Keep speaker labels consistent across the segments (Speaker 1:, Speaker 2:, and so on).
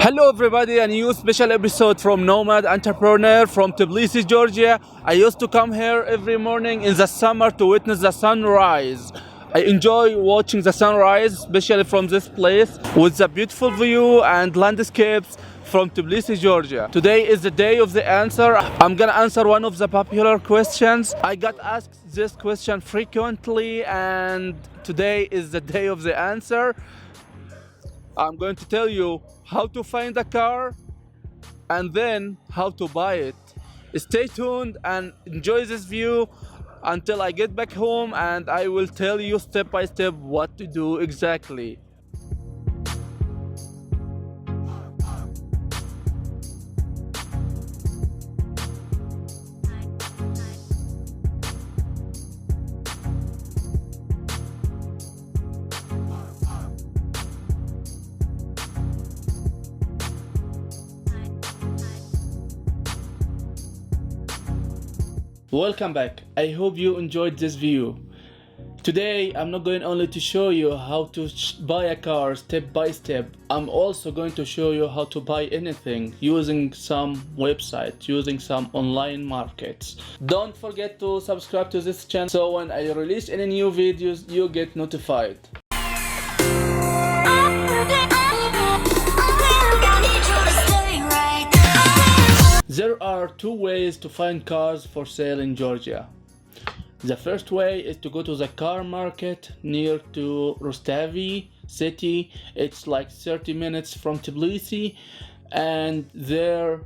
Speaker 1: Hello everybody, a new special episode from Nomad entrepreneur from Tbilisi, Georgia. I used to come here every morning in the summer to witness the sunrise. I enjoy watching the sunrise, especially from this place with the beautiful view and landscapes from Tbilisi, Georgia. Today is the day of the answer. I'm gonna answer one of the popular questions. I got asked this question frequently, and today is the day of the answer. I'm going to tell you how to find a car and then how to buy it. Stay tuned and enjoy this view until I get back home, and I will tell you step by step what to do exactly. Welcome back. I hope you enjoyed this view. Today I'm not going only to show you how to buy a car step by step. I'm also going to show you how to buy anything using some websites, using some online markets. Don't forget to subscribe to this channel so when I release any new videos you get notified. There are two ways to find cars for sale in Georgia. The first way is to go to the car market near to Rustavi city. It's like 30 minutes from Tbilisi, and there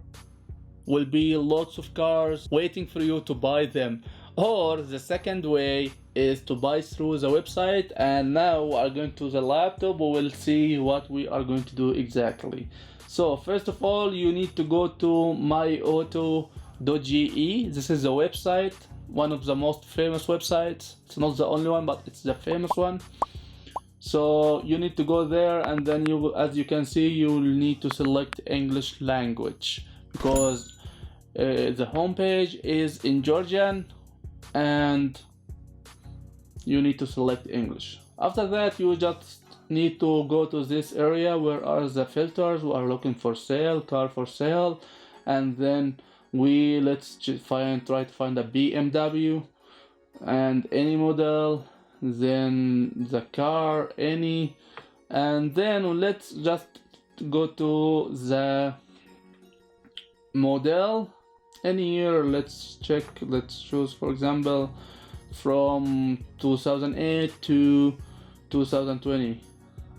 Speaker 1: will be lots of cars waiting for you to buy them. Or the second way is to buy through the website, and now we are going to the laptop. We will see what we are going to do exactly. So first of all, you need to go to Myauto.ge. This is the website, one of the most famous websites. It's not the only one, but it's the famous one. So you need to go there, and then as you can see, you will need to select English language because the homepage is in Georgian and you need to select English. After that, you just need to go to this area where are the filters. We are looking for sale, car for sale, and then let's try to find a BMW and any model, then the car any, and then let's just go to the model any year. Let's choose for example from 2008 to 2020,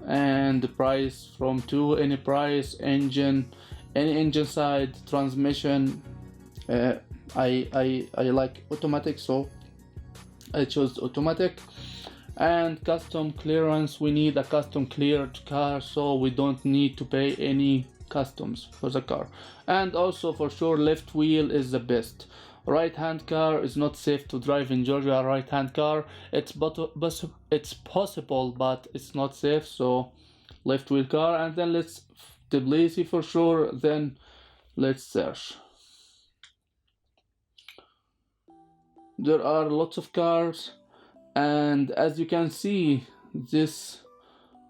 Speaker 1: and the price from any price, any engine side, transmission. I like automatic, so I chose automatic. And custom clearance, we need a custom cleared car, so we don't need to pay any customs for the car. And also for sure left wheel is the best. Right hand car is not safe to drive in Georgia. Right hand car, it's possible, but it's not safe, so left wheel car. And then let's Tbilisi for sure, then let's search. There are lots of cars, and as you can see, this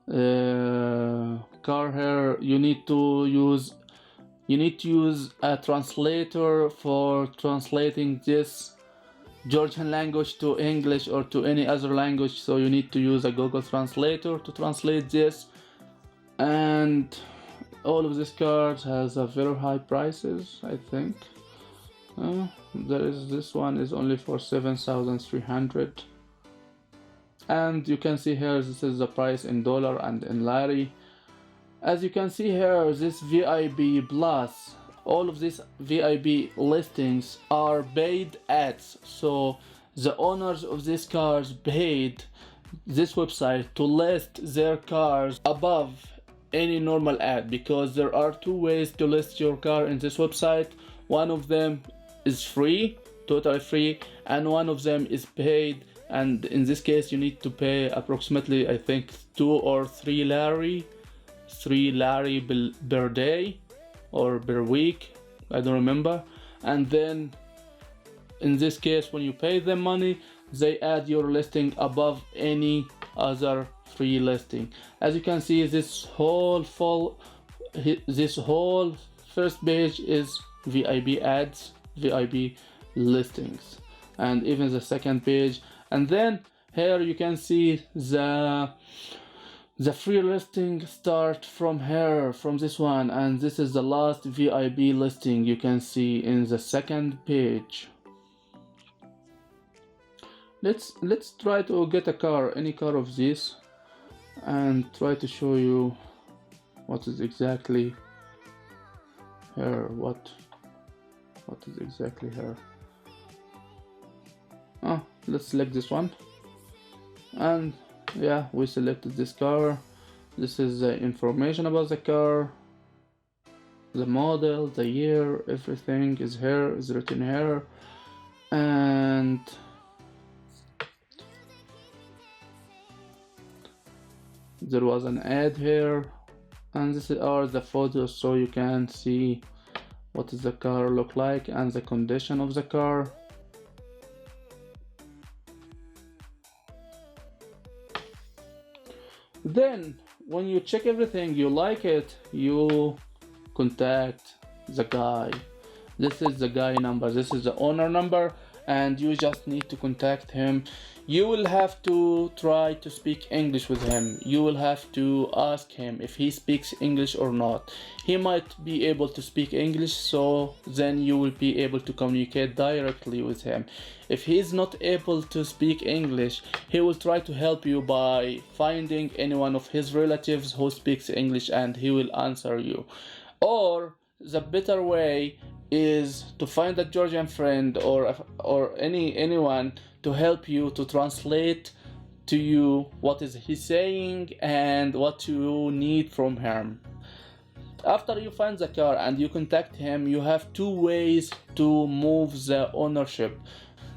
Speaker 1: car here, you need to use a translator for translating this Georgian language to English or to any other language. So you need to use a Google Translator to translate this. And all of these cars has a very high prices, I think. This one is only for 7,300. And you can see here, this is the price in dollar and in lari. As you can see here, this VIB Plus, all of these VIB listings are paid ads. So the owners of these cars paid this website to list their cars above any normal ad, because there are two ways to list your car in this website. One of them is free, totally free, and one of them is paid. And in this case, you need to pay approximately, I think, 2 or 3 lari per day or per week, I don't remember. And then in this case, when you pay them money, they add your listing above any other free listing. As you can see, this whole this whole first page is VIP ads, VIP listings, and even the second page. And then here you can see the free listing start from here, from this one, and this is the last VIP listing you can see in the second page. Let's try to get a car, any car of this, and try to show you what is exactly here. What is exactly here? Let's select this one, and yeah, we selected this car. This is the information about the car, the model, the year, everything is here, is written here. And there was an ad here, and this are the photos, so you can see what does the car look like and the condition of the car. Then when you check everything, you like it, you contact the guy. This is the guy number, this is the owner number, and you just need to contact him. You will have to try to speak English with him. You will have to ask him if he speaks English or not. He might be able to speak English, so then you will be able to communicate directly with him. If he is not able to speak English, he will try to help you by finding any one of his relatives who speaks English, and he will answer you. Or the better way is to find a Georgian friend or anyone to help you to translate to you what is he saying and what you need from him. After you find the car and you contact him, you have two ways to move the ownership.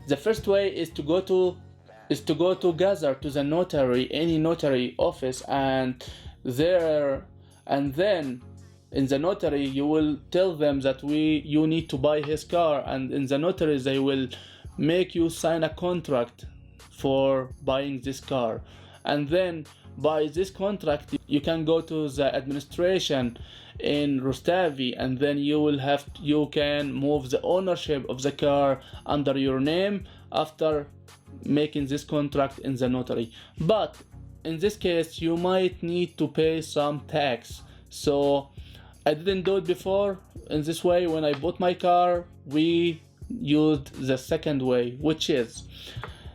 Speaker 1: The first way is to go to gather to the notary, any notary office, and then in the notary you will tell them that you need to buy his car, and in the notary they will make you sign a contract for buying this car. And then by this contract you can go to the administration in Rustavi, and then you can move the ownership of the car under your name after making this contract in the notary. But in this case you might need to pay some tax, so I didn't do it before. In this way, when I bought my car, we used the second way, which is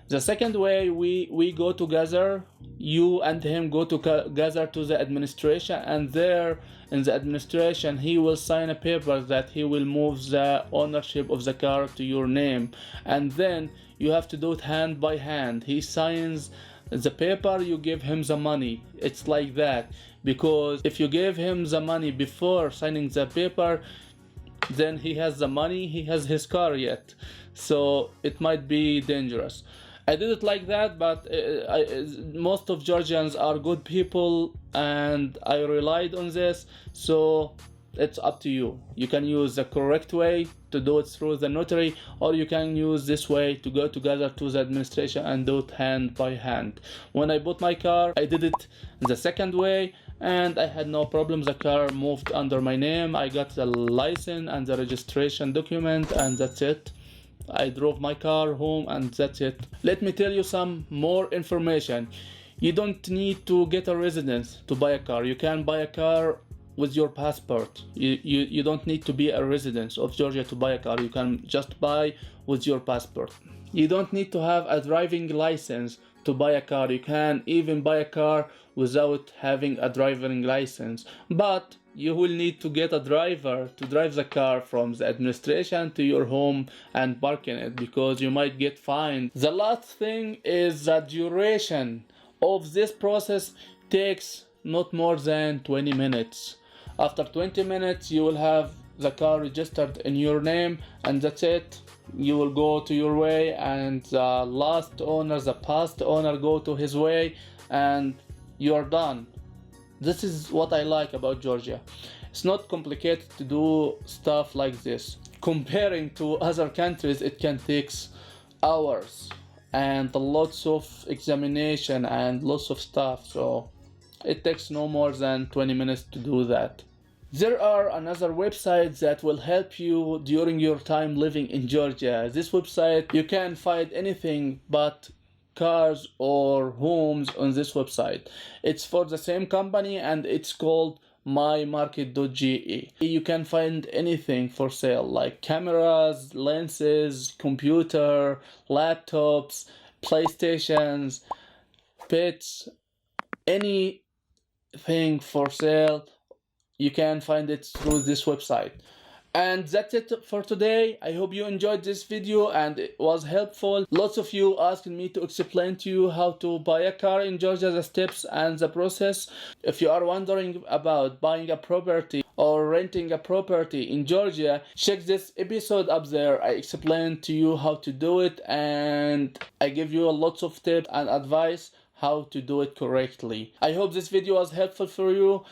Speaker 1: the second way. We go together, you and him go together to the administration, and there in the administration he will sign a paper that he will move the ownership of the car to your name, and then you have to do it hand by hand. He signs the paper, you give him the money. It's like that, because if you give him the money before signing the paper, then he has the money, he has his car yet, so it might be dangerous. I did it like that, but most of Georgians are good people and I relied on this, so it's up to you. You can use the correct way to do it through the notary, or you can use this way to go together to the administration and do it hand by hand. When I bought my car, I did it the second way and I had no problem. The car moved under my name, I got the license and the registration document, and that's it. I drove my car home and that's it. Let me tell you some more information. You don't need to get a residence to buy a car. You can buy a car with your passport. You don't need to be a resident of Georgia to buy a car. You can just buy with your passport. You don't need to have a driving license to buy a car. You can even buy a car without having a driving license, but you will need to get a driver to drive the car from the administration to your home and park in it, because you might get fined. The last thing is the duration of this process takes not more than 20 minutes. After 20 minutes you will have the car registered in your name, and that's it. You will go to your way, and the last owner, the past owner, go to his way, and you are done. This is what I like about Georgia. It's not complicated to do stuff like this. Comparing to other countries, it can take hours and lots of examination and lots of stuff, so it takes no more than 20 minutes to do that. There are another websites that will help you during your time living in Georgia. This website, you can find anything but cars or homes on this website. It's for the same company and it's called Myauto.ge. You can find anything for sale like cameras, lenses, computer, laptops, PlayStations, pets, anything for sale. You can find it through this website. And that's it for today. I hope you enjoyed this video and it was helpful. Lots of you asking me to explain to you how to buy a car in Georgia, the steps and the process. If you are wondering about buying a property or renting a property in Georgia, check this episode up there. I explain to you how to do it and I give you lots of tips and advice how to do it correctly. I hope this video was helpful for you.